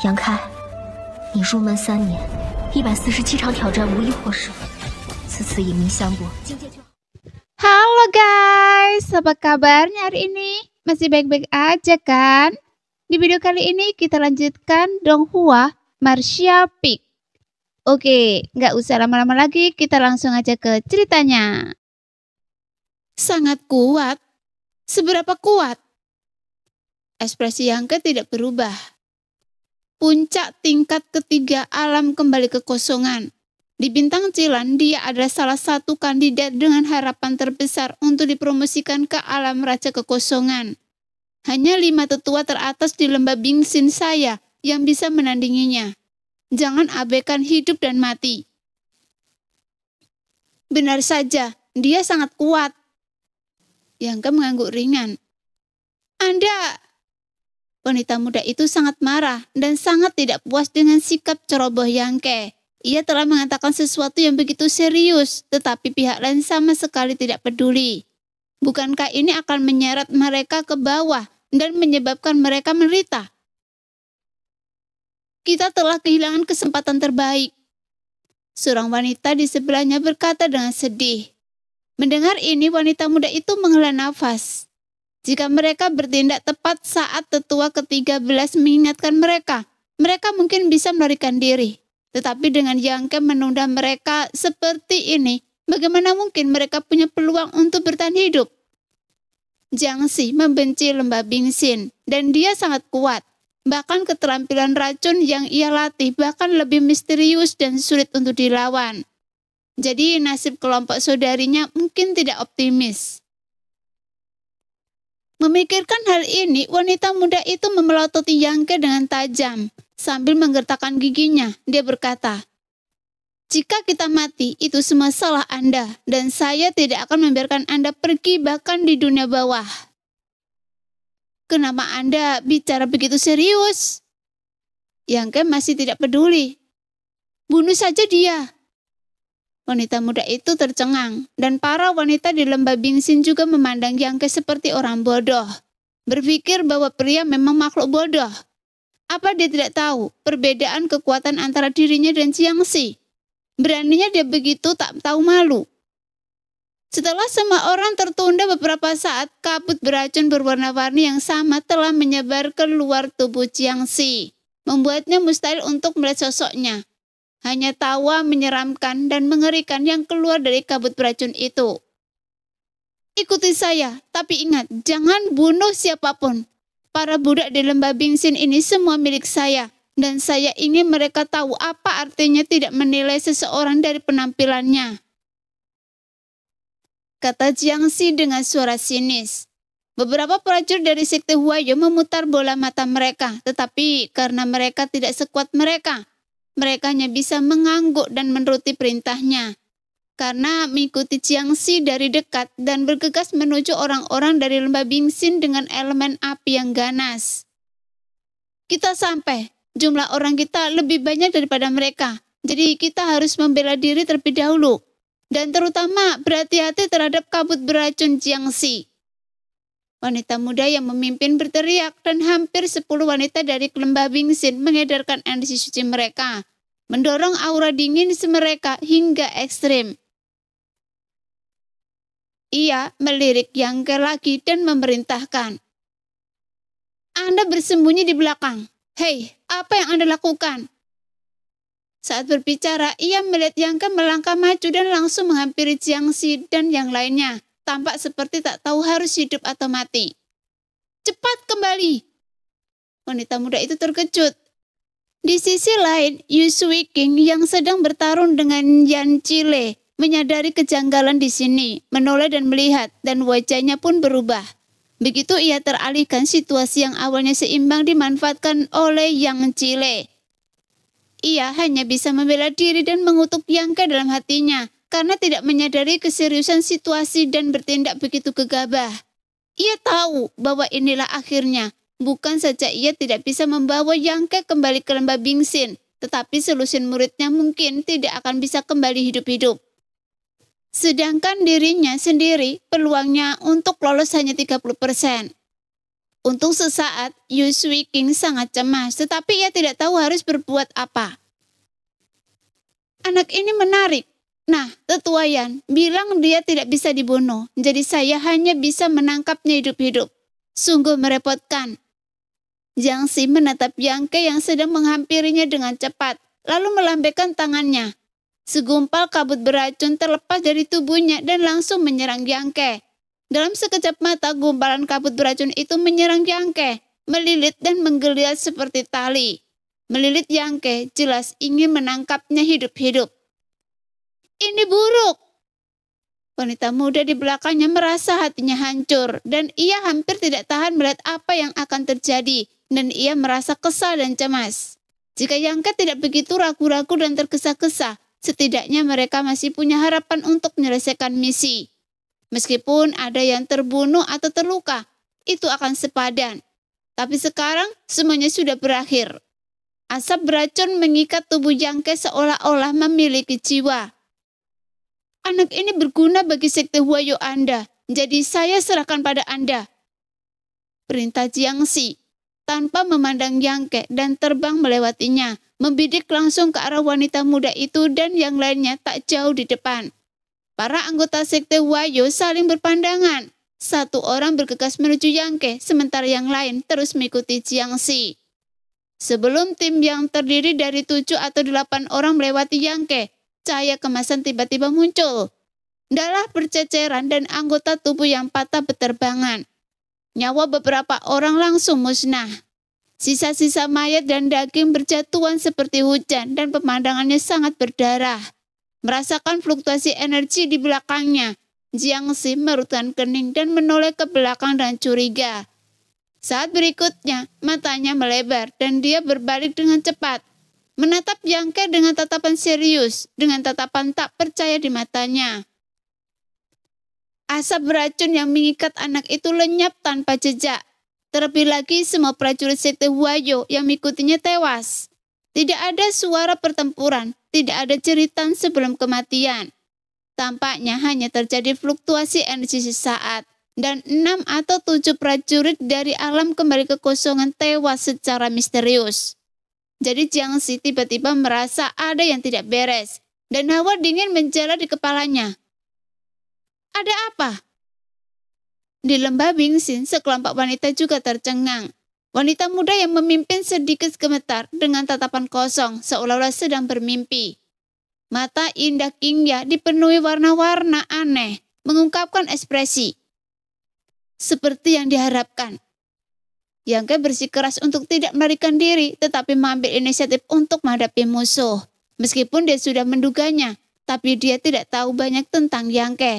杨开，你入门3年，147场挑战无一获胜，此次以命相搏，境界就好。 Halo guys, apa kabarnya hari ini? Masih baik-baik aja kan? Di video kali ini kita lanjutkan Donghua Martial Peak. Oke, nggak usah lama-lama lagi, kita langsung aja ke ceritanya. Sangat kuat. Seberapa kuat? Ekspresi Yangke tidak berubah. Puncak tingkat ketiga alam kembali ke kosongan. Di Bintang Cilan, dia adalah salah satu kandidat dengan harapan terbesar untuk dipromosikan ke alam Raja Kekosongan. Hanya 5 tetua teratas di lembah Bingsin saya yang bisa menandinginya. Jangan abaikan hidup dan mati. Benar saja, dia sangat kuat. Yangke mengangguk ringan. Anda... Wanita muda itu sangat marah dan sangat tidak puas dengan sikap ceroboh Yangke. Ia telah mengatakan sesuatu yang begitu serius, tetapi pihak lain sama sekali tidak peduli. Bukankah ini akan menyeret mereka ke bawah dan menyebabkan mereka menderita? Kita telah kehilangan kesempatan terbaik. Seorang wanita di sebelahnya berkata dengan sedih. Mendengar ini, wanita muda itu menghela nafas. Jika mereka bertindak tepat saat tetua ke-13 mengingatkan mereka, mereka mungkin bisa melarikan diri. Tetapi dengan Yangke menunda mereka seperti ini, bagaimana mungkin mereka punya peluang untuk bertahan hidup? Jiangxi membenci lembah Bingsin, dan dia sangat kuat. Bahkan keterampilan racun yang ia latih bahkan lebih misterius dan sulit untuk dilawan. Jadi nasib kelompok saudarinya mungkin tidak optimis. Memikirkan hal ini, wanita muda itu memelototi Yangke dengan tajam. Sambil menggertakkan giginya, dia berkata, "Jika kita mati, itu semua salah Anda, dan saya tidak akan membiarkan Anda pergi bahkan di dunia bawah." Kenapa Anda bicara begitu serius? Yangke masih tidak peduli. Bunuh saja dia. Wanita muda itu tercengang, dan para wanita di lembah Bingsin juga memandang Yangke seperti orang bodoh. Berpikir bahwa pria memang makhluk bodoh. Apa dia tidak tahu perbedaan kekuatan antara dirinya dan Jiangxi? Beraninya dia begitu tak tahu malu. Setelah semua orang tertunda beberapa saat, kabut beracun berwarna-warni yang sama telah menyebar ke luar tubuh Jiangxi, membuatnya mustahil untuk melihat sosoknya. Hanya tawa menyeramkan dan mengerikan yang keluar dari kabut beracun itu. Ikuti saya, tapi ingat, jangan bunuh siapapun. Para budak di lembah Bingsin ini semua milik saya, dan saya ingin mereka tahu apa artinya tidak menilai seseorang dari penampilannya. Kata Jiangxi dengan suara sinis. Beberapa prajurit dari sekte Huayu memutar bola mata mereka, tetapi karena mereka tidak sekuat mereka hanya bisa mengangguk dan menuruti perintahnya. Karena mengikuti Jiangxi dari dekat dan bergegas menuju orang-orang dari lembah Bingsin dengan elemen api yang ganas. Kita sampai, jumlah orang kita lebih banyak daripada mereka, jadi kita harus membela diri terlebih dahulu. Dan terutama berhati-hati terhadap kabut beracun Jiangxi. Wanita muda yang memimpin berteriak dan hampir 10 wanita dari lembah Bingsin mengedarkan energi suci mereka, mendorong aura dingin mereka hingga ekstrim. Ia melirik Yangke lagi dan memerintahkan. Anda bersembunyi di belakang. Hei, apa yang Anda lakukan? Saat berbicara, ia melihat Yangke melangkah maju dan langsung menghampiri Jiangxi dan yang lainnya. Tampak seperti tak tahu harus hidup atau mati. Cepat kembali! Wanita muda itu terkejut. Di sisi lain, Yu Sui King yang sedang bertarung dengan Yan Chile menyadari kejanggalan di sini, menoleh dan melihat, dan wajahnya pun berubah. Begitu ia teralihkan situasi yang awalnya seimbang dimanfaatkan oleh Yang Chile. Ia hanya bisa membela diri dan mengutuk Yangke dalam hatinya, karena tidak menyadari keseriusan situasi dan bertindak begitu gegabah. Ia tahu bahwa inilah akhirnya. Bukan saja ia tidak bisa membawa Yangke kembali ke lembah Bingsin, tetapi selusin muridnya mungkin tidak akan bisa kembali hidup-hidup. Sedangkan dirinya sendiri peluangnya untuk lolos hanya 30%. Untuk sesaat, Yu Sui King sangat cemas, tetapi ia tidak tahu harus berbuat apa. Anak ini menarik. Nah, Tetua Yan bilang dia tidak bisa dibunuh, jadi saya hanya bisa menangkapnya hidup-hidup. Sungguh merepotkan. Jiang Xi menatap Yang Ke yang sedang menghampirinya dengan cepat, lalu melambaikan tangannya. Segumpal kabut beracun terlepas dari tubuhnya dan langsung menyerang Yang Ke. Dalam sekejap mata, gumpalan kabut beracun itu menyerang Yang Ke, melilit dan menggeliat seperti tali. Melilit Yang Ke jelas ingin menangkapnya hidup-hidup. Ini buruk. Wanita muda di belakangnya merasa hatinya hancur dan ia hampir tidak tahan melihat apa yang akan terjadi dan ia merasa kesal dan cemas. Jika Yang Ke tidak begitu ragu-ragu dan tergesa-gesa, setidaknya mereka masih punya harapan untuk menyelesaikan misi. Meskipun ada yang terbunuh atau terluka, itu akan sepadan. Tapi sekarang semuanya sudah berakhir. Asap beracun mengikat tubuh Yang Ke seolah-olah memiliki jiwa. Anak ini berguna bagi sekte Huayu Anda, jadi saya serahkan pada Anda. Perintah Jiang Xi, tanpa memandang Yang Ke dan terbang melewatinya, membidik langsung ke arah wanita muda itu dan yang lainnya tak jauh di depan. Para anggota sekte Huayu saling berpandangan. Satu orang bergegas menuju Yang Ke, sementara yang lain terus mengikuti Jiang Xi. Sebelum tim yang terdiri dari 7 atau 8 orang melewati Yang Ke, cahaya kemasan tiba-tiba muncul. Darah berceceran dan anggota tubuh yang patah berterbangan. Nyawa beberapa orang langsung musnah. Sisa-sisa mayat dan daging berjatuhan seperti hujan dan pemandangannya sangat berdarah. Merasakan fluktuasi energi di belakangnya, Jiang Xi merutkan kening dan menoleh ke belakang dan curiga. Saat berikutnya, matanya melebar dan dia berbalik dengan cepat. Menatap Yang Ke dengan tatapan serius, dengan tatapan tak percaya di matanya. Asap beracun yang mengikat anak itu lenyap tanpa jejak. Terlebih lagi semua prajurit sekte Huayu yang mengikutinya tewas. Tidak ada suara pertempuran, tidak ada jeritan sebelum kematian. Tampaknya hanya terjadi fluktuasi energi sesaat, dan 6 atau 7 prajurit dari alam kembali kekosongan tewas secara misterius. Jadi Jiang Xi tiba-tiba merasa ada yang tidak beres, dan hawa dingin menjalar di kepalanya. Ada apa? Di lembah Bingxin, sekelompok wanita juga tercengang. Wanita muda yang memimpin sedikit gemetar dengan tatapan kosong, seolah-olah sedang bermimpi. Mata indah Qingya dipenuhi warna-warna aneh, mengungkapkan ekspresi. Seperti yang diharapkan. Yang Ke bersikeras untuk tidak melarikan diri, tetapi mengambil inisiatif untuk menghadapi musuh. Meskipun dia sudah menduganya, tapi dia tidak tahu banyak tentang Yang Ke.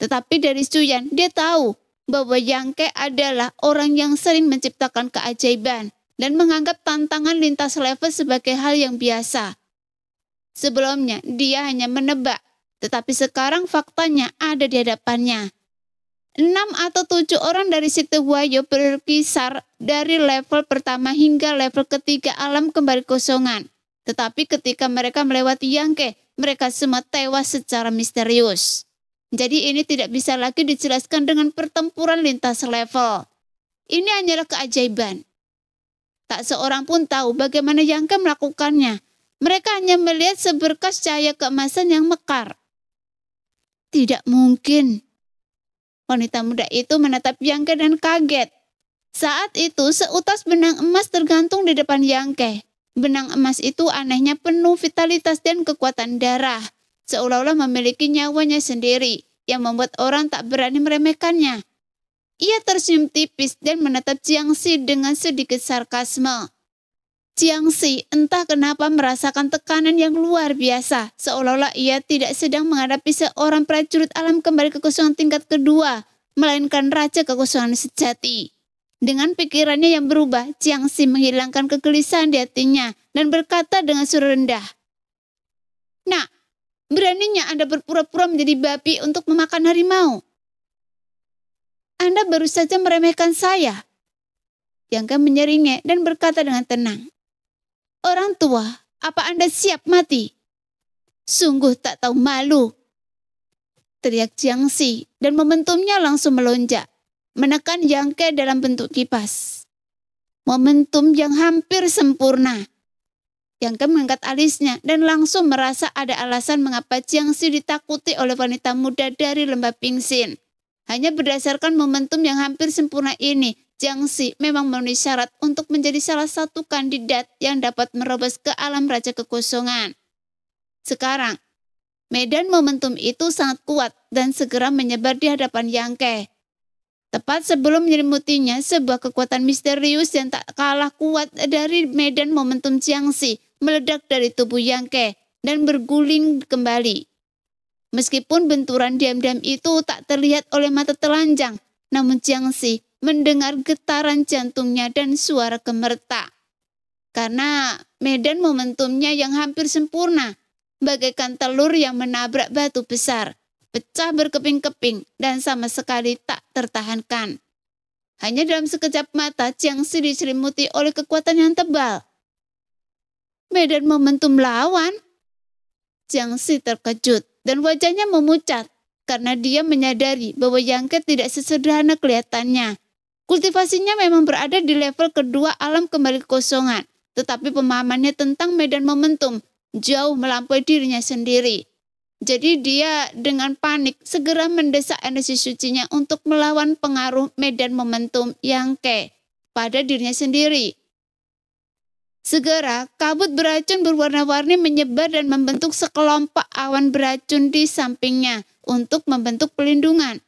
Tetapi dari Suyan, dia tahu bahwa Yang Ke adalah orang yang sering menciptakan keajaiban dan menganggap tantangan lintas level sebagai hal yang biasa. Sebelumnya, dia hanya menebak, tetapi sekarang faktanya ada di hadapannya. 6 atau 7 orang dari sekte Huayu berkisar dari level pertama hingga level ketiga alam kembali kosongan. Tetapi ketika mereka melewati Yang Ke, mereka semua tewas secara misterius. Jadi ini tidak bisa lagi dijelaskan dengan pertempuran lintas level. Ini hanyalah keajaiban. Tak seorang pun tahu bagaimana Yang Ke melakukannya. Mereka hanya melihat seberkas cahaya keemasan yang mekar. Tidak mungkin. Wanita muda itu menatap Yang Ke dan kaget. Saat itu seutas benang emas tergantung di depan Yang Ke. Benang emas itu anehnya penuh vitalitas dan kekuatan darah. Seolah-olah memiliki nyawanya sendiri, yang membuat orang tak berani meremehkannya. Ia tersenyum tipis dan menatap Jiang Xi dengan sedikit sarkasme. Jiang Xi entah kenapa merasakan tekanan yang luar biasa, seolah-olah ia tidak sedang menghadapi seorang prajurit alam kembali kekosongan tingkat kedua, melainkan raja kekosongan sejati. Dengan pikirannya yang berubah, Jiang Xi menghilangkan kegelisahan di hatinya dan berkata dengan suara rendah, "Nak, beraninya Anda berpura-pura menjadi babi untuk memakan harimau. Anda baru saja meremehkan saya." Yang Ke menyeringai dan berkata dengan tenang, "Orang tua, apa Anda siap mati? Sungguh tak tahu malu." Teriak Jiang Xi dan momentumnya langsung melonjak. menekan Yangke dalam bentuk kipas. Momentum yang hampir sempurna. Yangke mengangkat alisnya dan langsung merasa ada alasan mengapa Jiangxi ditakuti oleh wanita muda dari lembah Pingxin. Hanya berdasarkan momentum yang hampir sempurna ini, Jiangxi memang memenuhi syarat untuk menjadi salah satu kandidat yang dapat merobos ke alam Raja Kekosongan. Sekarang, medan momentum itu sangat kuat dan segera menyebar di hadapan Yangke. Tepat sebelum menyelimutinya, sebuah kekuatan misterius yang tak kalah kuat dari medan momentum Jiangxi meledak dari tubuh Yangke dan berguling kembali. Meskipun benturan diam-diam itu tak terlihat oleh mata telanjang, namun Jiangxi mendengar getaran jantungnya dan suara gemertak. Karena medan momentumnya yang hampir sempurna, bagaikan telur yang menabrak batu besar, pecah berkeping-keping dan sama sekali tak tertahankan. Hanya dalam sekejap mata, Jiangxi diselimuti oleh kekuatan yang tebal. Medan momentum lawan? Jiangxi terkejut dan wajahnya memucat karena dia menyadari bahwa Yangke tidak sesederhana kelihatannya. Kultivasinya memang berada di level kedua alam kembali kekosongan, tetapi pemahamannya tentang medan momentum jauh melampaui dirinya sendiri. Jadi dia dengan panik segera mendesak energi sucinya untuk melawan pengaruh medan momentum Yangke pada dirinya sendiri. Segera, kabut beracun berwarna-warni menyebar dan membentuk sekelompok awan beracun di sampingnya untuk membentuk pelindungan.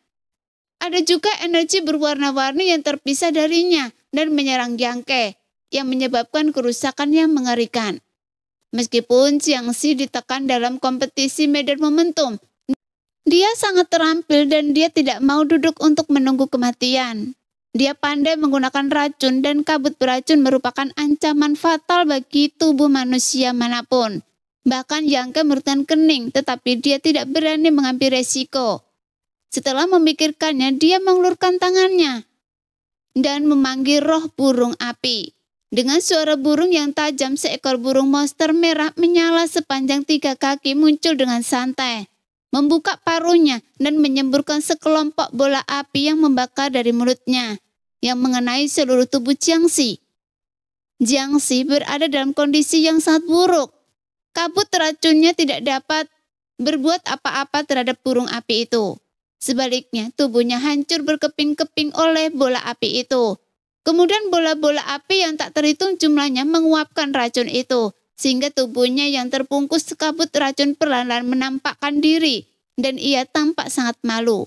Ada juga energi berwarna-warni yang terpisah darinya dan menyerang Yangke, yang menyebabkan kerusakan yang mengerikan. Meskipun Jiangxi ditekan dalam kompetisi medan momentum, dia sangat terampil dan dia tidak mau duduk untuk menunggu kematian. Dia pandai menggunakan racun dan kabut beracun merupakan ancaman fatal bagi tubuh manusia manapun. Bahkan Yangke merutan kening, tetapi dia tidak berani mengambil resiko. Setelah memikirkannya, dia mengulurkan tangannya dan memanggil roh burung api. Dengan suara burung yang tajam, seekor burung monster merah menyala sepanjang 3 kaki muncul dengan santai, membuka paruhnya dan menyemburkan sekelompok bola api yang membakar dari mulutnya, yang mengenai seluruh tubuh Jiangxi. Jiangxi berada dalam kondisi yang sangat buruk. Kabut racunnya tidak dapat berbuat apa-apa terhadap burung api itu. Sebaliknya, tubuhnya hancur berkeping-keping oleh bola api itu. Kemudian bola-bola api yang tak terhitung jumlahnya menguapkan racun itu, sehingga tubuhnya yang terbungkus kabut racun perlahan-lahan menampakkan diri, dan ia tampak sangat malu.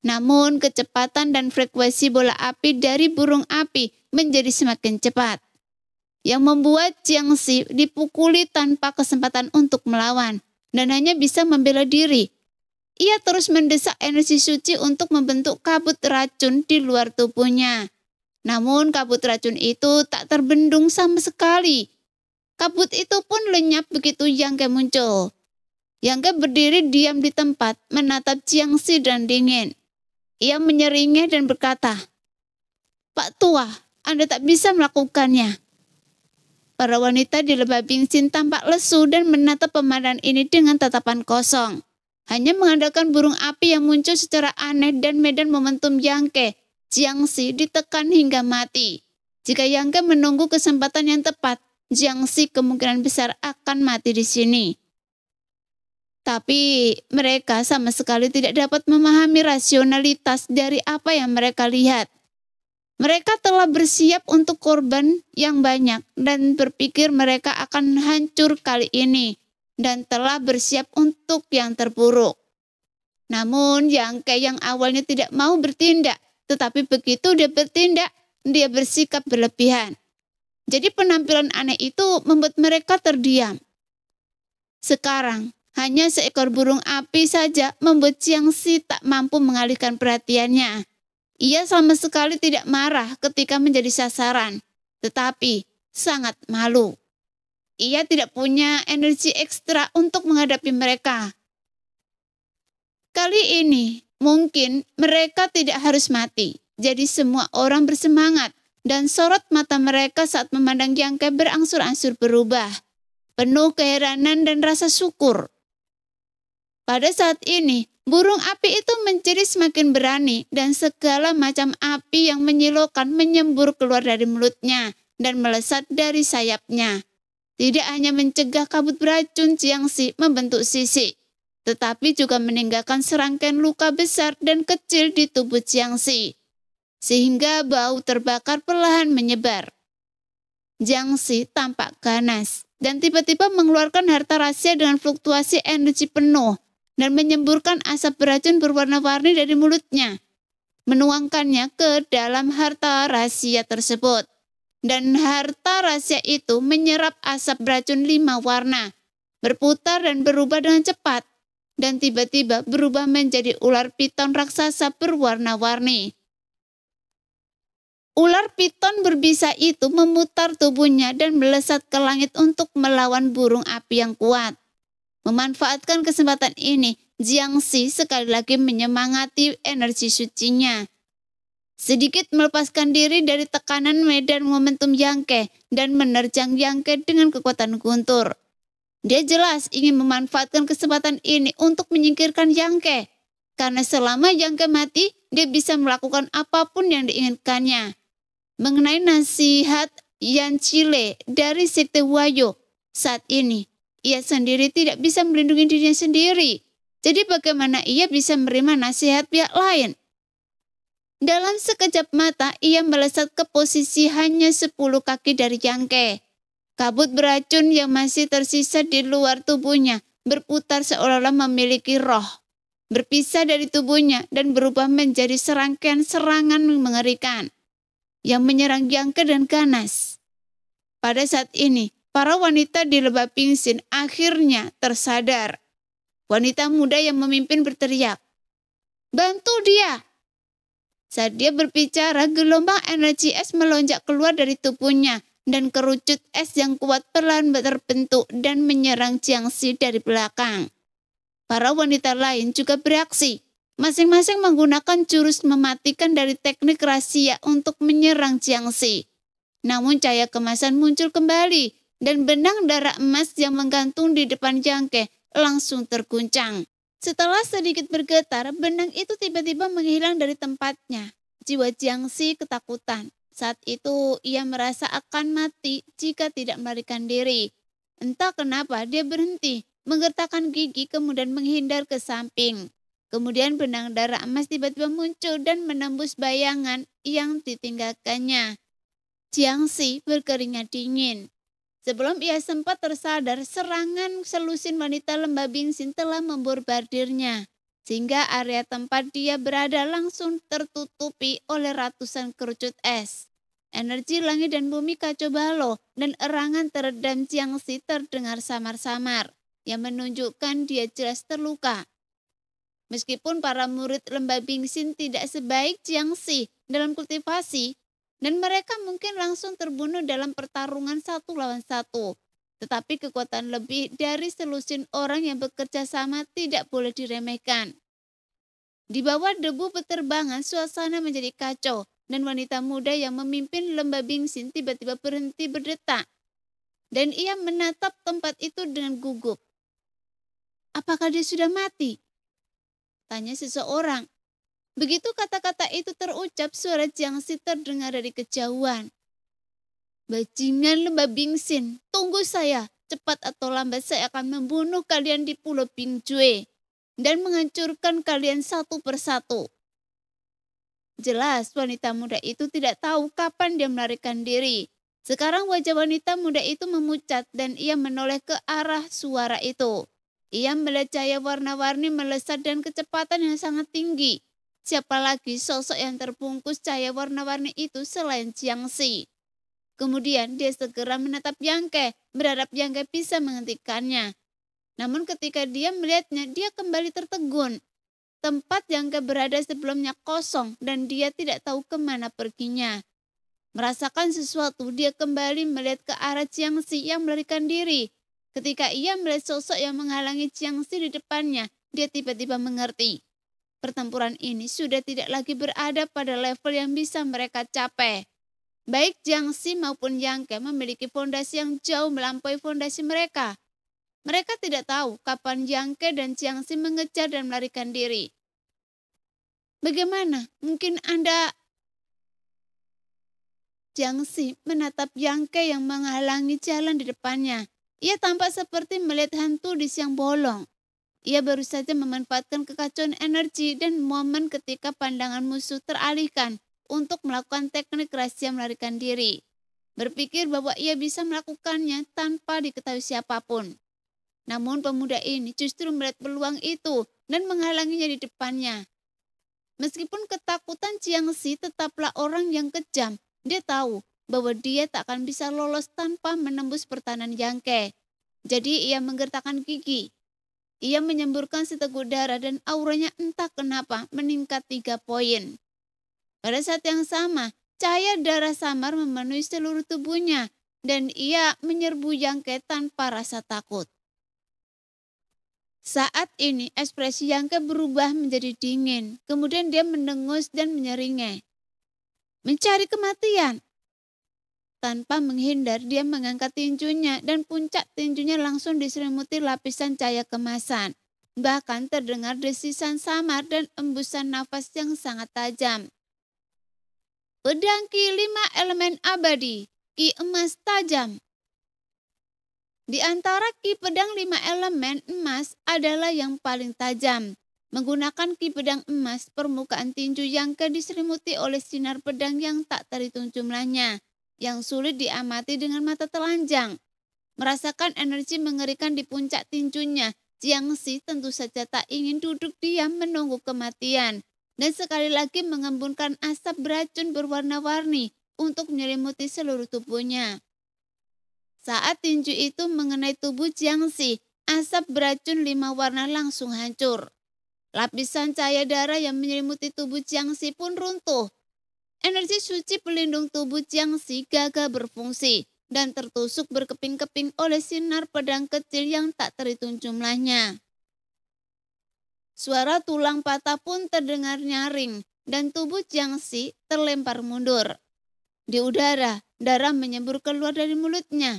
Namun kecepatan dan frekuensi bola api dari burung api menjadi semakin cepat, yang membuat Jiangxi dipukuli tanpa kesempatan untuk melawan, dan hanya bisa membela diri. Ia terus mendesak energi suci untuk membentuk kabut racun di luar tubuhnya. Namun kabut racun itu tak terbendung sama sekali. Kabut itu pun lenyap begitu Yangke muncul. Yangke berdiri diam di tempat, menatap Jiangxi dan dingin. Ia menyeringeh dan berkata, "Pak Tua, Anda tak bisa melakukannya." Para wanita di lembah Pingxin tampak lesu dan menatap pemandangan ini dengan tatapan kosong. Hanya mengandalkan burung api yang muncul secara aneh dan medan momentum Yangke, Jiangxi ditekan hingga mati. Jika Yangke menunggu kesempatan yang tepat, Jiangxi kemungkinan besar akan mati di sini. Tapi mereka sama sekali tidak dapat memahami rasionalitas dari apa yang mereka lihat. Mereka telah bersiap untuk korban yang banyak dan berpikir mereka akan hancur kali ini dan telah bersiap untuk yang terburuk. Namun Yangke yang awalnya tidak mau bertindak, tetapi begitu dia bertindak, dia bersikap berlebihan. Jadi penampilan aneh itu membuat mereka terdiam. Sekarang, hanya seekor burung api saja membuat Jiangxi tak mampu mengalihkan perhatiannya. Ia sama sekali tidak marah ketika menjadi sasaran, tetapi sangat malu. Ia tidak punya energi ekstra untuk menghadapi mereka. Kali ini, mungkin mereka tidak harus mati. Jadi semua orang bersemangat dan sorot mata mereka saat memandang Yangke berangsur-angsur berubah, penuh keheranan dan rasa syukur. Pada saat ini, Burung api itu menjadi semakin berani dan segala macam api yang menyilaukan menyembur keluar dari mulutnya dan melesat dari sayapnya. Tidak hanya mencegah kabut beracun Jiangxi membentuk sisik, tetapi juga meninggalkan serangkaian luka besar dan kecil di tubuh Jiangxi, sehingga bau terbakar perlahan menyebar. Jiangxi tampak ganas dan tiba-tiba mengeluarkan harta rahasia dengan fluktuasi energi penuh dan menyemburkan asap beracun berwarna-warni dari mulutnya, menuangkannya ke dalam harta rahasia tersebut. Dan harta rahasia itu menyerap asap beracun 5 warna, berputar dan berubah dengan cepat, dan tiba-tiba berubah menjadi ular piton raksasa berwarna-warni. Ular piton berbisa itu memutar tubuhnya dan melesat ke langit untuk melawan burung api yang kuat. Memanfaatkan kesempatan ini, Jiangxi sekali lagi menyemangati energi sucinya. Sedikit melepaskan diri dari tekanan medan momentum Yangke dan menerjang Yangke dengan kekuatan guntur. Dia jelas ingin memanfaatkan kesempatan ini untuk menyingkirkan Yangke, karena selama Yangke mati, dia bisa melakukan apapun yang diinginkannya. Mengenai nasihat Yan Chile dari Sekte Huayo, saat ini ia sendiri tidak bisa melindungi dirinya sendiri. Jadi bagaimana ia bisa menerima nasihat pihak lain? Dalam sekejap mata, ia melesat ke posisi hanya 10 kaki dari Yangke. Kabut beracun yang masih tersisa di luar tubuhnya berputar seolah-olah memiliki roh, berpisah dari tubuhnya dan berubah menjadi serangkaian serangan mengerikan yang menyerang Yangke dan ganas. Pada saat ini, para wanita di Lembah Bingsin akhirnya tersadar. Wanita muda yang memimpin berteriak, "Bantu dia!" Saat dia berbicara, gelombang energi es melonjak keluar dari tubuhnya dan kerucut es yang kuat perlahan terbentuk dan menyerang Jiangxi dari belakang. Para wanita lain juga bereaksi, masing-masing menggunakan jurus mematikan dari teknik rahasia untuk menyerang Jiangxi. Namun cahaya kemasan muncul kembali dan benang darah emas yang menggantung di depan Yangke langsung terguncang. Setelah sedikit bergetar, benang itu tiba-tiba menghilang dari tempatnya. Jiwa Jiangxi ketakutan. Saat itu ia merasa akan mati jika tidak melarikan diri. Entah kenapa dia berhenti, menggertakkan gigi kemudian menghindar ke samping. Kemudian benang darah emas tiba-tiba muncul dan menembus bayangan yang ditinggalkannya. Jiangxi berkeringat dingin. Sebelum ia sempat tersadar, serangan selusin wanita Lembah Bingsin telah membombardirnya, sehingga area tempat dia berada langsung tertutupi oleh ratusan kerucut es. Energi langit dan bumi kacau balau dan erangan teredam Jiangxi terdengar samar-samar, yang menunjukkan dia jelas terluka. Meskipun para murid Lembah Bingsin tidak sebaik Jiangxi dalam kultivasi, dan mereka mungkin langsung terbunuh dalam pertarungan 1 lawan 1. Tetapi kekuatan lebih dari selusin orang yang bekerja sama tidak boleh diremehkan. Di bawah debu beterbangan, suasana menjadi kacau, dan wanita muda yang memimpin Lembah Bingsin tiba-tiba berhenti berdetak. Dan ia menatap tempat itu dengan gugup. "Apakah dia sudah mati?" tanya seseorang. Begitu kata-kata itu terucap, suara Jiangxi terdengar dari kejauhan. "Bajingan Lembah Bingsin, tunggu saya. Cepat atau lambat saya akan membunuh kalian di Pulau Bingjue dan menghancurkan kalian satu persatu." Jelas wanita muda itu tidak tahu kapan dia melarikan diri. Sekarang wajah wanita muda itu memucat dan ia menoleh ke arah suara itu. Ia melihat cahaya warna-warni melesat dan kecepatan yang sangat tinggi. Siapa lagi sosok yang terbungkus cahaya warna-warni itu selain Jiangxi? Kemudian dia segera menatap Yangke, berharap Yangke bisa menghentikannya. Namun ketika dia melihatnya, dia kembali tertegun. Tempat Yangke berada sebelumnya kosong dan dia tidak tahu kemana perginya. Merasakan sesuatu, dia kembali melihat ke arah Jiangxi yang melarikan diri. Ketika ia melihat sosok yang menghalangi Jiangxi di depannya, dia tiba-tiba mengerti. Pertempuran ini sudah tidak lagi berada pada level yang bisa mereka capai. Baik Jiangxi maupun Yangke memiliki fondasi yang jauh melampaui fondasi mereka. Mereka tidak tahu kapan Yangke dan Jiangxi mengejar dan melarikan diri. Bagaimana? Mungkin Anda... Jiangxi menatap Yangke yang menghalangi jalan di depannya. Ia tampak seperti melihat hantu di siang bolong. Ia baru saja memanfaatkan kekacauan energi dan momen ketika pandangan musuh teralihkan untuk melakukan teknik rahasia melarikan diri. Berpikir bahwa ia bisa melakukannya tanpa diketahui siapapun. Namun pemuda ini justru melihat peluang itu dan menghalanginya di depannya. Meskipun ketakutan Jiangxi tetaplah orang yang kejam, dia tahu bahwa dia tak akan bisa lolos tanpa menembus pertahanan Yangke. Jadi ia menggertakkan gigi. Ia menyemburkan seteguk darah dan auranya entah kenapa meningkat 3 poin. Pada saat yang sama, cahaya darah samar memenuhi seluruh tubuhnya dan ia menyerbu Yangke tanpa rasa takut. Saat ini ekspresi Yangke berubah menjadi dingin, kemudian dia mendengus dan menyeringai. Mencari kematian. Tanpa menghindar, dia mengangkat tinjunya dan puncak tinjunya langsung diselimuti lapisan cahaya kemasan. Bahkan terdengar desisan samar dan embusan nafas yang sangat tajam. Pedang Ki 5 elemen abadi, Ki emas tajam. Di antara Ki pedang 5 elemen emas adalah yang paling tajam. Menggunakan Ki pedang emas, permukaan tinju Yangke diselimuti oleh sinar pedang yang tak terhitung jumlahnya, yang sulit diamati dengan mata telanjang. Merasakan energi mengerikan di puncak tinjunya, Jiangxi tentu saja tak ingin duduk diam menunggu kematian, dan sekali lagi mengembunkan asap beracun berwarna-warni untuk menyelimuti seluruh tubuhnya. Saat tinju itu mengenai tubuh Jiangxi, asap beracun 5 warna langsung hancur. Lapisan cahaya darah yang menyelimuti tubuh Jiangxi pun runtuh. Energi suci pelindung tubuh Jiangxi gagal berfungsi dan tertusuk berkeping-keping oleh sinar pedang kecil yang tak terhitung jumlahnya. Suara tulang patah pun terdengar nyaring dan tubuh Jiangxi terlempar mundur. Di udara, darah menyembur keluar dari mulutnya.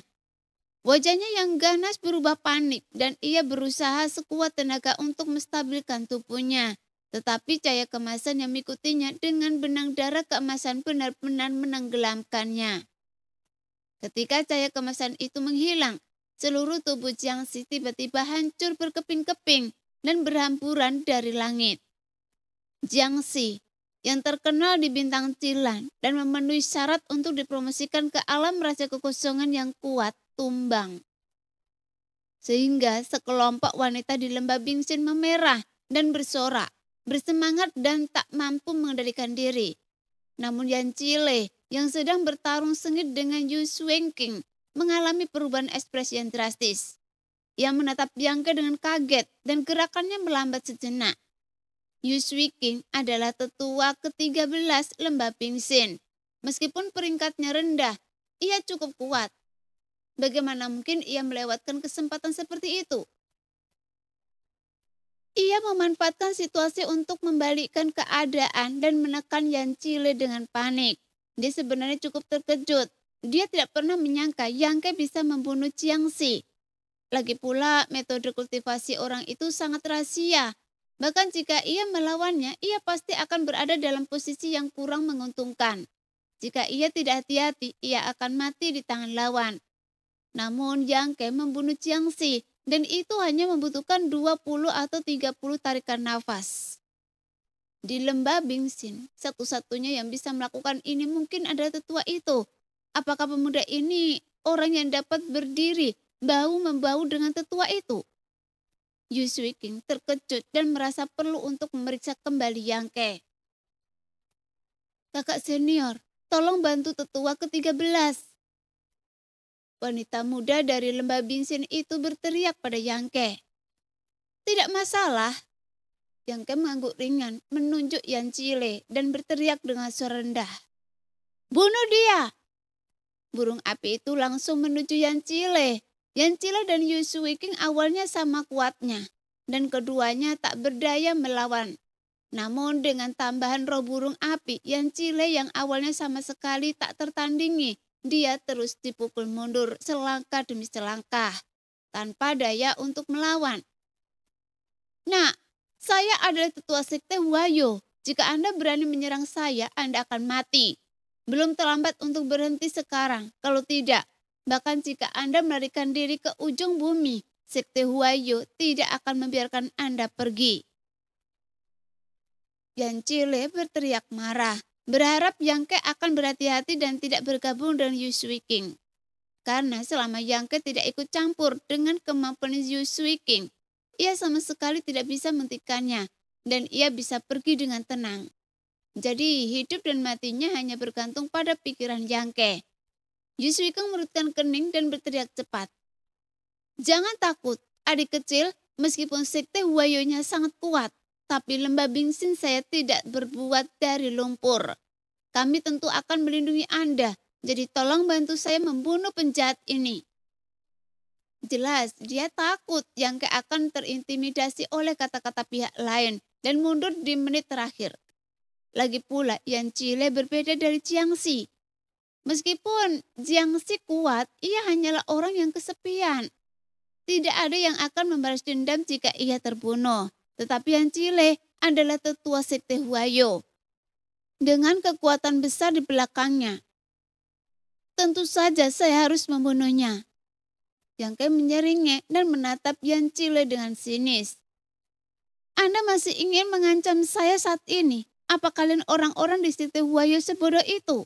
Wajahnya yang ganas berubah panik dan ia berusaha sekuat tenaga untuk menstabilkan tubuhnya. Tetapi cahaya kemasan yang mengikutinya dengan benang darah keemasan benar-benar menenggelamkannya. Ketika cahaya kemasan itu menghilang, seluruh tubuh Jiangxi tiba-tiba hancur berkeping-keping dan berhamburan dari langit. Jiangxi yang terkenal di bintang Cilan dan memenuhi syarat untuk dipromosikan ke alam raja kekosongan yang kuat, tumbang. Sehingga sekelompok wanita di lembah Bingxin memerah dan bersorak, bersemangat dan tak mampu mengendalikan diri. Namun Yan Chile yang sedang bertarung sengit dengan Yu Shuangqing mengalami perubahan ekspresi yang drastis. Ia menatap Yangke dengan kaget dan gerakannya melambat sejenak. Yu Shuangqing adalah tetua ke-13 lembah Bingxin. Meskipun peringkatnya rendah, ia cukup kuat. Bagaimana mungkin ia melewatkan kesempatan seperti itu? Ia memanfaatkan situasi untuk membalikkan keadaan dan menekan Yan Chile dengan panik. Dia sebenarnya cukup terkejut. Dia tidak pernah menyangka Yangke bisa membunuh Jiangxi. Lagi pula metode kultivasi orang itu sangat rahasia. Bahkan jika ia melawannya, ia pasti akan berada dalam posisi yang kurang menguntungkan. Jika ia tidak hati-hati, ia akan mati di tangan lawan. Namun Yangke membunuh Jiangxi dan itu hanya membutuhkan 20 atau 30 tarikan nafas. Di lembah Bingxin, satu-satunya yang bisa melakukan ini mungkin adalah tetua itu. Apakah pemuda ini orang yang dapat berdiri bahu-membahu dengan tetua itu? Yu Shuangqing terkejut dan merasa perlu untuk memeriksa kembali Yangke. Kakak senior, tolong bantu tetua ke-13. Wanita muda dari lembah Bingxin itu berteriak pada Yangke. Tidak masalah. Yangke mengangguk ringan, menunjuk Yan Chile dan berteriak dengan suara rendah. Bunuh dia! Burung api itu langsung menuju Yan Chile. Yan Chile dan Yu Shuangqing awalnya sama kuatnya, dan keduanya tak berdaya melawan. Namun dengan tambahan roh burung api, Yan Chile yang awalnya sama sekali tak tertandingi, dia terus dipukul mundur selangkah demi selangkah. tanpa daya untuk melawan. Nah, saya adalah tetua sekte Huayo. Jika Anda berani menyerang saya, Anda akan mati. Belum terlambat untuk berhenti sekarang. Kalau tidak, bahkan jika Anda melarikan diri ke ujung bumi, sekte Huayo tidak akan membiarkan Anda pergi. Yan Chile berteriak marah, berharap Yang Ke akan berhati-hati dan tidak bergabung dengan Yu Sui King. Karena selama Yang Ke tidak ikut campur dengan kemampuan Yu Sui King, ia sama sekali tidak bisa menghentikannya dan ia bisa pergi dengan tenang. Jadi hidup dan matinya hanya bergantung pada pikiran Yang Ke. Yu Sui King merutkan kening dan berteriak cepat. Jangan takut, adik kecil, meskipun sekte Huayo-nya sangat kuat, tapi lembah Bingxin saya tidak berbuat dari lumpur. Kami tentu akan melindungi Anda, jadi tolong bantu saya membunuh penjahat ini. Jelas, dia takut Yang Ke akan terintimidasi oleh kata-kata pihak lain dan mundur di menit terakhir. Lagi pula, Yan Chile berbeda dari Jiangxi. Meskipun Jiangxi kuat, ia hanyalah orang yang kesepian. Tidak ada yang akan membalas dendam jika ia terbunuh. Tetapi Yan Chile adalah tetua sekte Huayo. Dengan kekuatan besar di belakangnya. Tentu saja saya harus membunuhnya. Yang Ke menyeringnya dan menatap Yan Chile dengan sinis. Anda masih ingin mengancam saya saat ini? Apa kalian orang-orang di sekte Huayo sebodoh itu?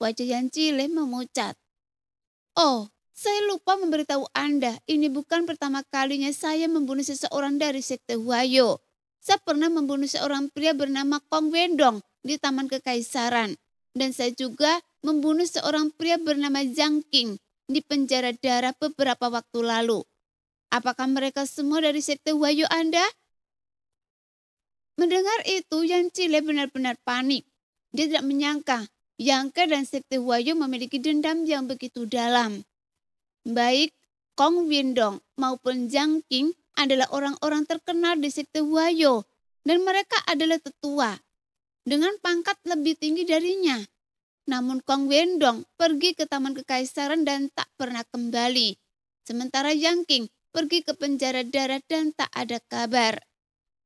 Wajah Yan Chile memucat. Oh, saya lupa memberitahu Anda, ini bukan pertama kalinya saya membunuh seseorang dari sekte Huayo. Saya pernah membunuh seorang pria bernama Kong Wendong di Taman Kekaisaran. Dan saya juga membunuh seorang pria bernama Zhang Qing di penjara darah beberapa waktu lalu. Apakah mereka semua dari sekte Huayo Anda? Mendengar itu, Yan Chile benar-benar panik. Dia tidak menyangka Yang Ke dan sekte Huayo memiliki dendam yang begitu dalam. Baik Kong Wendong maupun Zhang Qing adalah orang-orang terkenal di sekte Huayo dan mereka adalah tetua dengan pangkat lebih tinggi darinya. Namun Kong Wendong pergi ke Taman Kekaisaran dan tak pernah kembali. Sementara Yang Qing pergi ke penjara darah dan tak ada kabar.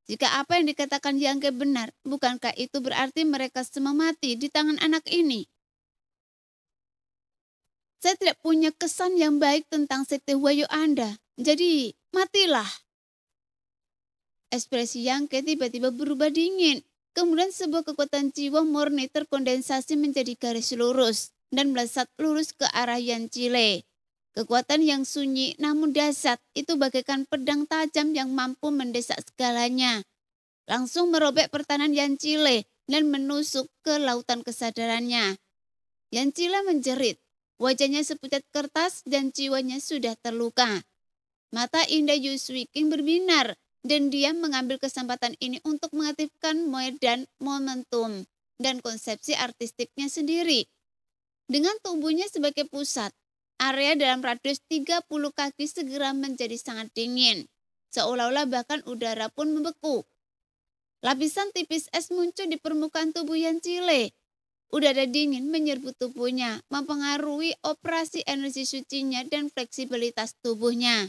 Jika apa yang dikatakan Yang Ke benar, bukankah itu berarti mereka semua mati di tangan anak ini? Saya tidak punya kesan yang baik tentang sekte Huayo Anda, jadi matilah. Ekspresi Yang Ke tiba-tiba berubah dingin. Kemudian sebuah kekuatan jiwa murni terkondensasi menjadi garis lurus dan melesat lurus ke arah Yan Chile. Kekuatan yang sunyi namun dahsyat itu bagaikan pedang tajam yang mampu mendesak segalanya. Langsung merobek pertahanan Yan Chile dan menusuk ke lautan kesadarannya. Yan Chile menjerit. Wajahnya sepucat kertas dan jiwanya sudah terluka. Mata indah Yu Sui King berbinar. Dan dia mengambil kesempatan ini untuk mengaktifkan medan momentum dan konsepsi artistiknya sendiri. Dengan tubuhnya sebagai pusat, area dalam radius 30 kaki segera menjadi sangat dingin. Seolah-olah bahkan udara pun membeku. Lapisan tipis es muncul di permukaan tubuh Yan Chile. Udara dingin menyerbu tubuhnya, mempengaruhi operasi energi sucinya dan fleksibilitas tubuhnya.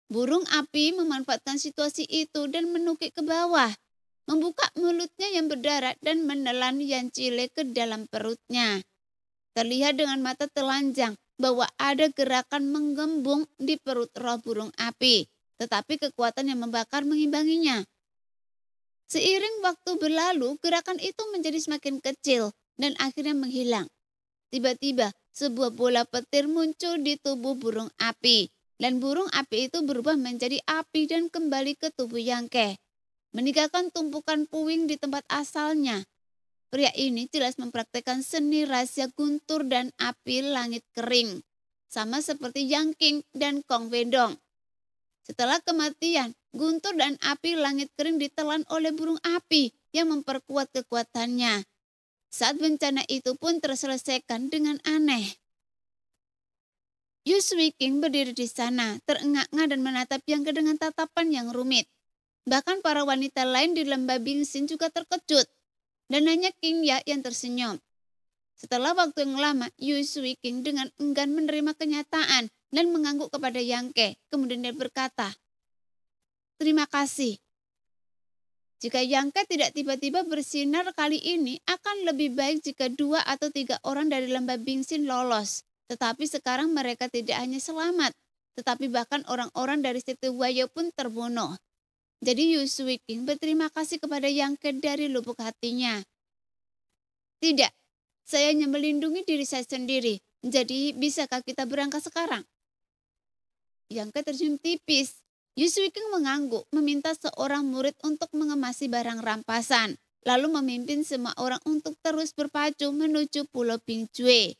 Burung api memanfaatkan situasi itu dan menukik ke bawah, membuka mulutnya yang berdarah dan menelan Yan Chile ke dalam perutnya. Terlihat dengan mata telanjang bahwa ada gerakan menggembung di perut roh burung api, tetapi kekuatan yang membakar mengimbanginya. Seiring waktu berlalu, gerakan itu menjadi semakin kecil dan akhirnya menghilang. Tiba-tiba, sebuah bola petir muncul di tubuh burung api. Dan burung api itu berubah menjadi api dan kembali ke tubuh Yang Ke, meninggalkan tumpukan puing di tempat asalnya. Pria ini jelas mempraktekkan seni rahasia guntur dan api langit kering, sama seperti Yang Qing dan Kong Wendong. Setelah kematian, guntur dan api langit kering ditelan oleh burung api yang memperkuat kekuatannya. Saat bencana itu pun terselesaikan dengan aneh. Yu Sui King berdiri di sana, terengah-engah dan menatap Yang Ke dengan tatapan yang rumit. Bahkan para wanita lain di lembah Bingxin juga terkejut. Dan hanya King Ya yang tersenyum. Setelah waktu yang lama, Yu Sui King dengan enggan menerima kenyataan dan mengangguk kepada Yangke. Kemudian dia berkata, "Terima kasih." Jika Yangke tidak tiba-tiba bersinar kali ini, akan lebih baik jika 2 atau 3 orang dari lembah Bingsin lolos. Tetapi sekarang mereka tidak hanya selamat, tetapi bahkan orang-orang dari sekte Huayo pun terbunuh. Jadi Yu Suiking berterima kasih kepada Yangke dari lubuk hatinya. "Tidak, saya hanya melindungi diri saya sendiri. Jadi bisakah kita berangkat sekarang?" Yangke tersenyum tipis. Yu Suiking mengangguk, meminta seorang murid untuk mengemasi barang rampasan, lalu memimpin semua orang untuk terus berpacu menuju Pulau Bingcue.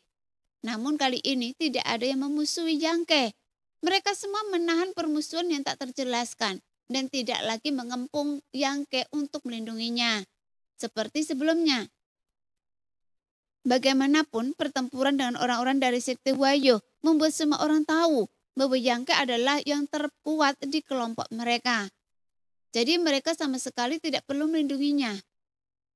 Namun kali ini tidak ada yang memusuhi Yangke. Mereka semua menahan permusuhan yang tak terjelaskan dan tidak lagi mengempung Yangke untuk melindunginya seperti sebelumnya. Bagaimanapun, pertempuran dengan orang-orang dari sekte Huayo membuat semua orang tahu bahwa Yangke adalah yang terkuat di kelompok mereka. Jadi mereka sama sekali tidak perlu melindunginya.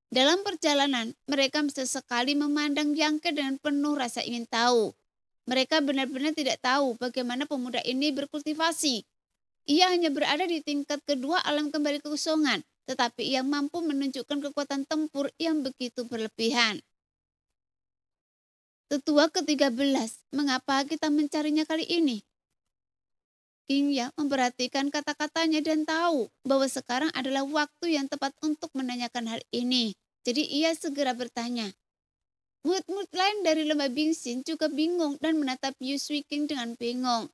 Dalam perjalanan, mereka sesekali memandang Yangke dengan penuh rasa ingin tahu. Mereka benar-benar tidak tahu bagaimana pemuda ini berkultivasi. Ia hanya berada di tingkat kedua alam kembali kekosongan, tetapi ia mampu menunjukkan kekuatan tempur yang begitu berlebihan. Tetua ke-13, mengapa kita mencarinya kali ini? King Ya memperhatikan kata-katanya dan tahu bahwa sekarang adalah waktu yang tepat untuk menanyakan hal ini. Jadi ia segera bertanya. Murid-murid lain dari lembah Bingsin juga bingung dan menatap Yu Suiking dengan bingung.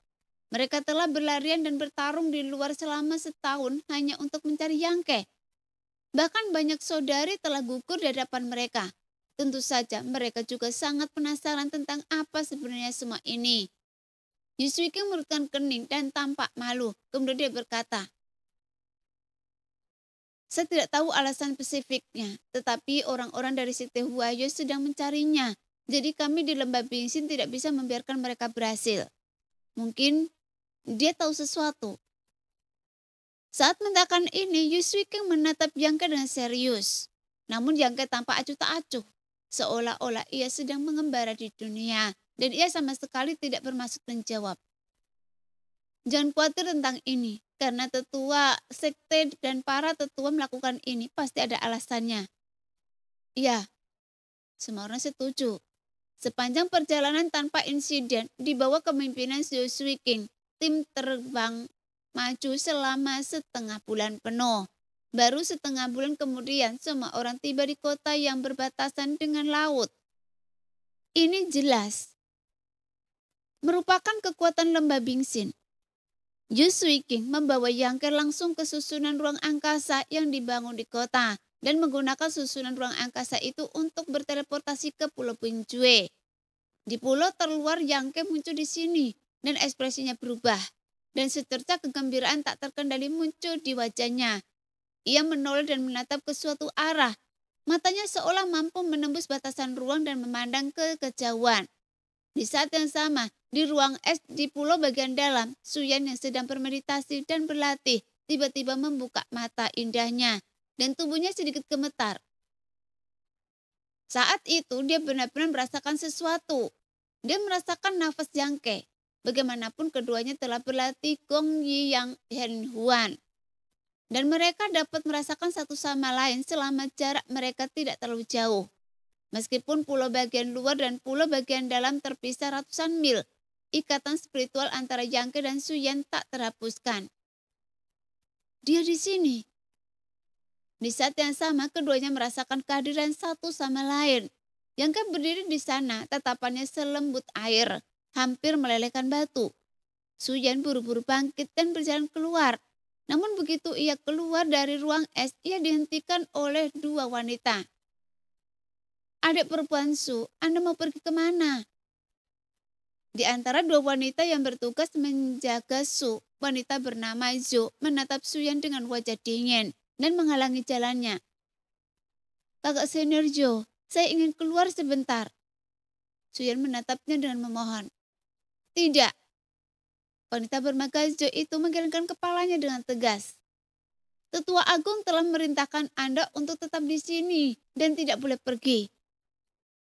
Mereka telah berlarian dan bertarung di luar selama setahun hanya untuk mencari Yangke. Bahkan banyak saudari telah gugur di hadapan mereka. Tentu saja mereka juga sangat penasaran tentang apa sebenarnya semua ini. Yu Suiking merutkan kening dan tampak malu. Kemudian dia berkata, "Saya tidak tahu alasan spesifiknya, tetapi orang-orang dari sekte Huayo sedang mencarinya. Jadi kami di lembah Bingsin tidak bisa membiarkan mereka berhasil. Mungkin dia tahu sesuatu." Saat mengatakan ini, Yu Suiking menatap Yangke dengan serius. Namun Yangke tampak acuh tak acuh, seolah-olah ia sedang mengembara di dunia. Dan ia sama sekali tidak bermaksud menjawab. "Jangan khawatir tentang ini, karena tetua sekte dan para tetua melakukan ini pasti ada alasannya." "Ya," semua orang setuju. Sepanjang perjalanan tanpa insiden di bawah kepemimpinan Yu Suiking, tim terbang maju selama setengah bulan penuh. Baru setengah bulan kemudian semua orang tiba di kota yang berbatasan dengan laut. Ini jelas merupakan kekuatan lembah Bingsin. Yu Suiking membawa Yangke langsung ke susunan ruang angkasa yang dibangun di kota dan menggunakan susunan ruang angkasa itu untuk berteleportasi ke Pulau Bingcue. Di pulau terluar Yangke muncul di sini dan ekspresinya berubah dan secercah kegembiraan tak terkendali muncul di wajahnya. Ia menoleh dan menatap ke suatu arah. Matanya seolah mampu menembus batasan ruang dan memandang ke kejauhan. Di saat yang sama, di ruang es di pulau bagian dalam, Suyan yang sedang bermeditasi dan berlatih tiba-tiba membuka mata indahnya dan tubuhnya sedikit gemetar. Saat itu dia benar-benar merasakan sesuatu. Dia merasakan nafas Yangke. Bagaimanapun keduanya telah berlatih Gong Yi Yang Hen Huan. Dan mereka dapat merasakan satu sama lain selama jarak mereka tidak terlalu jauh. Meskipun pulau bagian luar dan pulau bagian dalam terpisah ratusan mil, ikatan spiritual antara Yangke dan Suyan tak terhapuskan. Dia di sini. Di saat yang sama, keduanya merasakan kehadiran satu sama lain. Yangke berdiri di sana, tatapannya selembut air, hampir melelehkan batu. Suyan buru-buru bangkit dan berjalan keluar. Namun begitu ia keluar dari ruang es, ia dihentikan oleh 2 wanita. "Adik perempuan Su, Anda mau pergi kemana?" Di antara 2 wanita yang bertugas menjaga Su, wanita bernama Zhou menatap Suyan dengan wajah dingin dan menghalangi jalannya. "Kakak senior Zhou, saya ingin keluar sebentar." Suyan menatapnya dengan memohon. "Tidak." Wanita bermata Zhou itu menggelengkan kepalanya dengan tegas. "Tetua Agung telah memerintahkan Anda untuk tetap di sini dan tidak boleh pergi.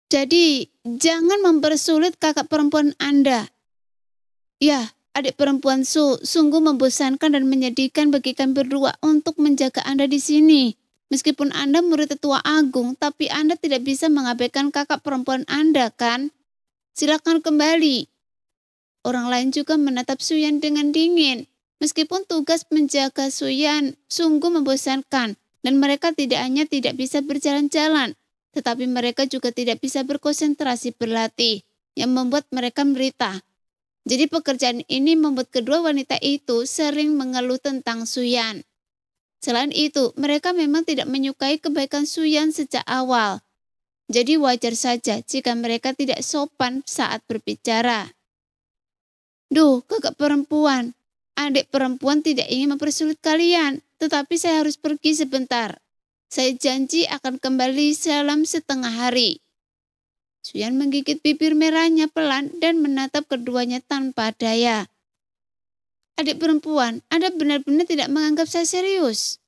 Jadi, jangan mempersulit kakak perempuan Anda." "Ya, Adik perempuan Su, sungguh membosankan dan menyedihkan bagi kami berdua untuk menjaga Anda di sini. Meskipun Anda murid tetua agung, tapi Anda tidak bisa mengabaikan kakak perempuan Anda, kan? Silakan kembali. Orang lain juga menatap Suyan dengan dingin. Meskipun tugas menjaga Suyan sungguh membosankan, dan mereka tidak hanya tidak bisa berjalan-jalan, tetapi mereka juga tidak bisa berkonsentrasi berlatih, yang membuat mereka menderita. Jadi pekerjaan ini membuat kedua wanita itu sering mengeluh tentang Suyan. Selain itu, mereka memang tidak menyukai kebaikan Suyan sejak awal. Jadi wajar saja jika mereka tidak sopan saat berbicara. Duh, kakak perempuan, adik perempuan tidak ingin mempersulit kalian, tetapi saya harus pergi sebentar. Saya janji akan kembali dalam setengah hari. Suyan menggigit bibir merahnya pelan dan menatap keduanya tanpa daya. Adik perempuan, Anda benar-benar tidak menganggap saya serius.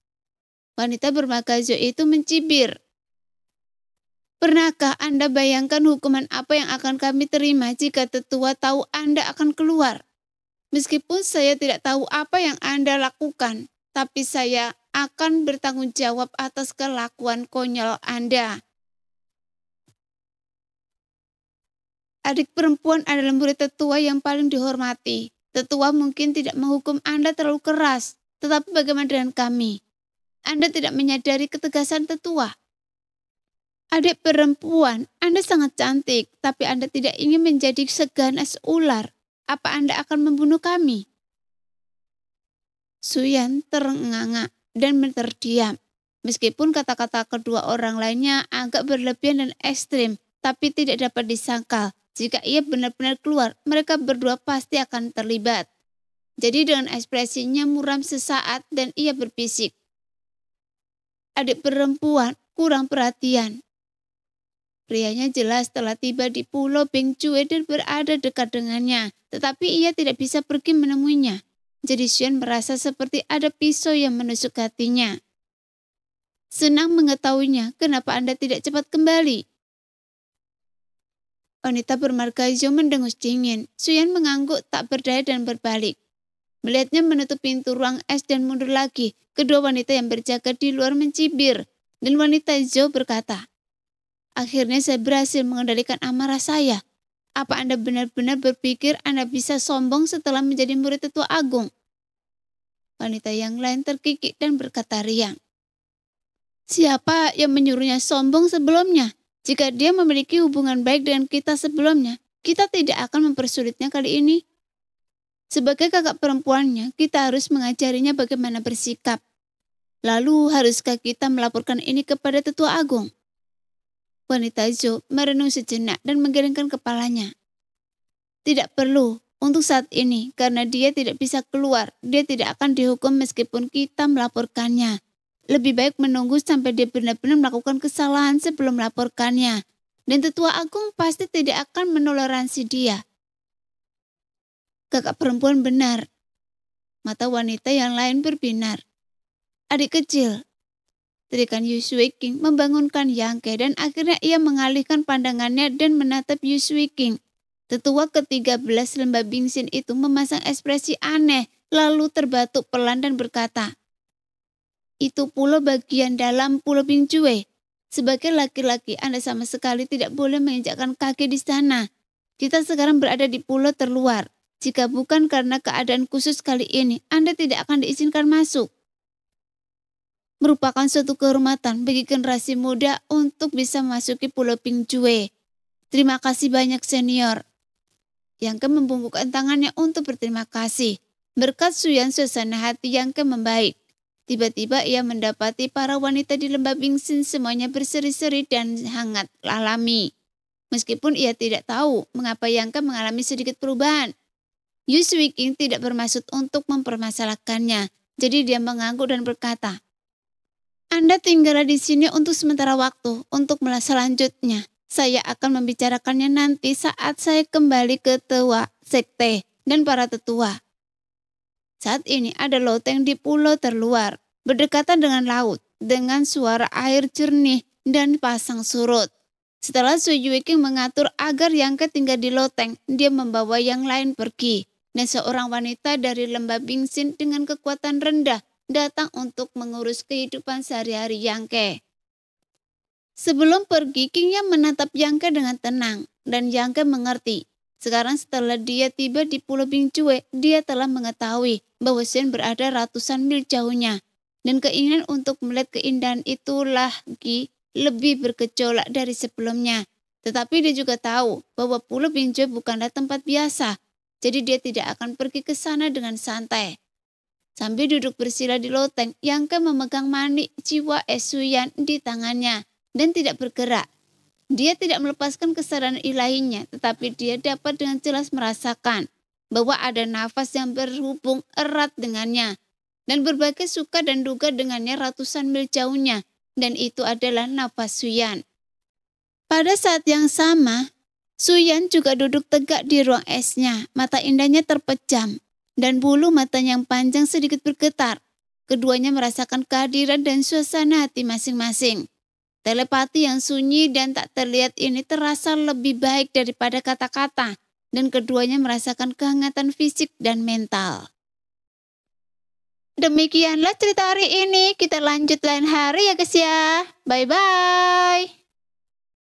Wanita bermagajo itu mencibir. Pernahkah Anda bayangkan hukuman apa yang akan kami terima jika tetua tahu Anda akan keluar? Meskipun saya tidak tahu apa yang Anda lakukan, tapi saya akan bertanggung jawab atas kelakuan konyol Anda. Adik perempuan adalah murid tetua yang paling dihormati. Tetua mungkin tidak menghukum Anda terlalu keras, tetapi bagaimana dengan kami? Anda tidak menyadari ketegasan tetua. Adik perempuan, Anda sangat cantik, tapi Anda tidak ingin menjadi seganas ular. Apa Anda akan membunuh kami? Suyan terengah-engah dan terdiam. Meskipun kata-kata kedua orang lainnya agak berlebihan dan ekstrim, tapi tidak dapat disangkal. Jika ia benar-benar keluar, mereka berdua pasti akan terlibat. Jadi dengan ekspresinya muram sesaat dan ia berbisik. Adik perempuan kurang perhatian. Prianya jelas telah tiba di pulau Bingcue dan berada dekat dengannya, tetapi ia tidak bisa pergi menemuinya. Jadi Suyan merasa seperti ada pisau yang menusuk hatinya. Senang mengetahuinya, kenapa Anda tidak cepat kembali? Wanita bermargajo mendengus dingin. Suyan mengangguk tak berdaya dan berbalik. Melihatnya menutup pintu ruang es dan mundur lagi, kedua wanita yang berjaga di luar mencibir. Dan wanita hijau berkata, akhirnya saya berhasil mengendalikan amarah saya. Apa Anda benar-benar berpikir Anda bisa sombong setelah menjadi murid tetua agung? Wanita yang lain terkikik dan berkata riang. Siapa yang menyuruhnya sombong sebelumnya? Jika dia memiliki hubungan baik dengan kita sebelumnya, kita tidak akan mempersulitnya kali ini. Sebagai kakak perempuannya, kita harus mengajarinya bagaimana bersikap. Lalu haruskah kita melaporkan ini kepada tetua agung? Wanita hijau merenung sejenak dan menggelengkan kepalanya. Tidak perlu untuk saat ini, karena dia tidak bisa keluar. Dia tidak akan dihukum meskipun kita melaporkannya. Lebih baik menunggu sampai dia benar-benar melakukan kesalahan sebelum melaporkannya. Dan tetua agung pasti tidak akan menoleransi dia. Kakak perempuan benar. Mata wanita yang lain berbinar. Adik kecil. Terikan Yu Sui King membangunkan Yangke dan akhirnya ia mengalihkan pandangannya dan menatap Yu Sui King. Tetua ke-13 lembah Bingsin itu memasang ekspresi aneh lalu terbatuk pelan dan berkata, itu pulau bagian dalam pulau Bingcue. Sebagai laki-laki Anda sama sekali tidak boleh menginjakkan kaki di sana. Kita sekarang berada di pulau terluar. Jika bukan karena keadaan khusus kali ini, Anda tidak akan diizinkan masuk. Merupakan suatu kehormatan bagi generasi muda untuk bisa memasuki pulau Bingcue. Terima kasih banyak senior. Yangke membungkukkan tangannya untuk berterima kasih. Berkat Suyan suasana hati Yangke membaik. Tiba-tiba ia mendapati para wanita di lembah Bingsin semuanya berseri-seri dan hangat alami. Meskipun ia tidak tahu mengapa Yangke mengalami sedikit perubahan. Yu Sui King tidak bermaksud untuk mempermasalahkannya. Jadi dia mengangguk dan berkata, Anda tinggal di sini untuk sementara waktu, untuk selanjutnya. Saya akan membicarakannya nanti saat saya kembali ke tetua sekte dan para tetua. Saat ini ada loteng di pulau terluar, berdekatan dengan laut, dengan suara air jernih dan pasang surut. Setelah Su Yuiking mengatur agar Yangke tinggal di loteng, dia membawa yang lain pergi. dan seorang wanita dari lembah Bingsin dengan kekuatan rendah datang untuk mengurus kehidupan sehari-hari Yangke. Sebelum pergi, King Yang menatap Yangke dengan tenang, dan Yangke mengerti. Sekarang setelah dia tiba di Pulau Bingcue, dia telah mengetahui bahwa Shen berada ratusan mil jauhnya, dan keinginan untuk melihat keindahan itu lagi lebih bergejolak dari sebelumnya. Tetapi dia juga tahu bahwa Pulau Bingcue bukanlah tempat biasa, jadi dia tidak akan pergi ke sana dengan santai. Sambil duduk bersila di loteng, Yangke memegang manik jiwa Esuyan di tangannya dan tidak bergerak. Dia tidak melepaskan kesadaran ilahinya, tetapi dia dapat dengan jelas merasakan bahwa ada nafas yang berhubung erat dengannya dan berbagai suka dan duga dengannya ratusan mil jauhnya, dan itu adalah nafas Suyan. Pada saat yang sama, Suyan juga duduk tegak di ruang esnya, mata indahnya terpejam, dan bulu matanya yang panjang sedikit bergetar. Keduanya merasakan kehadiran dan suasana hati masing-masing. Telepati yang sunyi dan tak terlihat ini terasa lebih baik daripada kata-kata, dan keduanya merasakan kehangatan fisik dan mental. Demikianlah cerita hari ini, kita lanjut lain hari ya guys ya. Bye-bye.